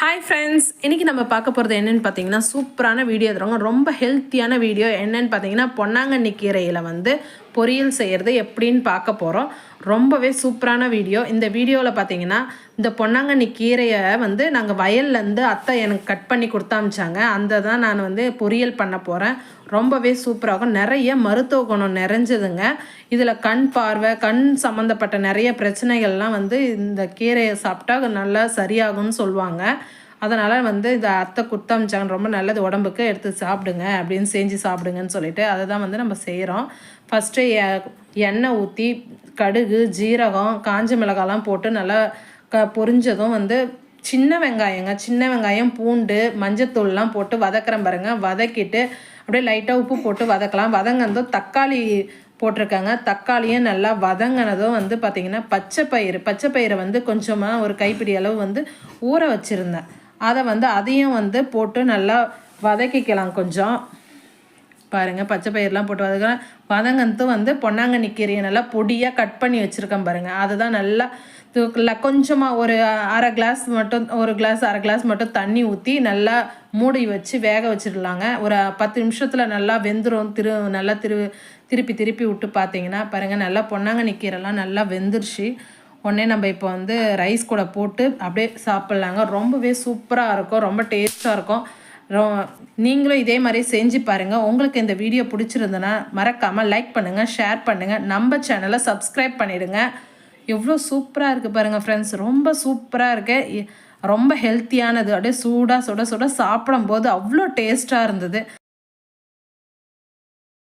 Hi friends, இன்றைக்கி நம்ம பார்க்க போகிறது என்னென்னு பார்த்தீங்கன்னா சூப்பரான வீடியோ தருவாங்க. ரொம்ப ஹெல்த்தியான வீடியோ. என்னென்னு பார்த்தீங்கன்னா பொன்னாங்கண்ணி கீரையில் பொரியல் செய்கிறது எப்படின்னு பார்க்க போகிறோம். ரொம்பவே சூப்பரான வீடியோ. இந்த வீடியோவில் பார்த்தீங்கன்னா இந்த பொன்னாங்கண்ணி கீரையை நாங்கள் வயல்லேருந்து அத்தை எனக்கு கட் பண்ணி கொடுத்தாமிச்சாங்க. அந்த தான் நான் பொரியல் பண்ண போகிறேன். ரொம்பவே சூப்பராகும். நிறைய மருத்துவ குணம் நிறைஞ்சதுங்க. இதில் கண் பார்வை, கண் சம்மந்தப்பட்ட நிறைய பிரச்சனைகள்லாம் இந்த கீரையை சாப்பிட்டா நல்லா சரியாகும்னு சொல்லுவாங்க. அதனால் இதை அத்தை கொடுத்தாமிச்சாங்க. ரொம்ப நல்லது உடம்புக்கு, எடுத்து சாப்பிடுங்க அப்படின்னு செஞ்சு சாப்பிடுங்கன்னு சொல்லிட்டு அதை தான் நம்ம செய்கிறோம். ஃபஸ்ட்டு எண்ணெய் ஊற்றி கடுகு, ஜீரகம், காஞ்ச மிளகாலாம் போட்டு நல்லா பொரிஞ்சதும் சின்ன வெங்காயம், பூண்டு, மஞ்சத்தூள்லாம் போட்டு வதக்குறேன் பாருங்கள். வதக்கிட்டு அப்படியே லைட்டாக உப்பு போட்டு வதக்கலாம். வதங்கினதும் தக்காளி போட்டிருக்காங்க. தக்காளியும் நல்லா வதங்கினதும் பார்த்திங்கன்னா பச்சை பயிரை கொஞ்சமாக ஒரு கைப்பிடி அளவு ஊற வச்சுருந்தேன். அதை அதையும் போட்டு நல்லா வதக்கிக்கலாம். கொஞ்சம் பாருங்கள், பச்சை பயிரெலாம் போட்டு வதங்கினது பொன்னாங்கண்ணி கீரையை நல்லா பொடியாக கட் பண்ணி வச்சுருக்கேன் பாருங்கள். அதுதான் நல்லா கொஞ்சமாக ஒரு அரை கிளாஸ் மட்டும் தண்ணி ஊற்றி நல்லா மூடி வச்சு வேக வச்சிடலாங்க. ஒரு 10 நிமிஷத்தில் நல்லா வெந்துடும். நல்லா திருப்பி விட்டு பார்த்தீங்கன்னா பாருங்கள், நல்லா பொன்னாங்கண்ணி கீரைலாம் நல்லா வெந்துருச்சு. உடனே நம்ம இப்போ ரைஸ் கூட போட்டு அப்படியே சாப்பிட்லாங்க. ரொம்பவே சூப்பராக இருக்கும், ரொம்ப டேஸ்ட்டாக இருக்கும். நீங்களும் இதே மாதிரி செஞ்சு பாருங்கள். உங்களுக்கு இந்த வீடியோ பிடிச்சிருந்ததுன்னா மறக்காமல் லைக் பண்ணுங்கள், ஷேர் பண்ணுங்கள், நம்ம சேனலை சப்ஸ்கிரைப் பண்ணிவிடுங்க. எவ்வளோ சூப்பராக இருக்குது பாருங்கள் ஃப்ரெண்ட்ஸ். ரொம்ப சூப்பராக இருக்குது, ரொம்ப ஹெல்த்தியானது. அப்படியே சுட சாப்பிடும்போது அவ்வளோ டேஸ்ட்டாக இருந்தது.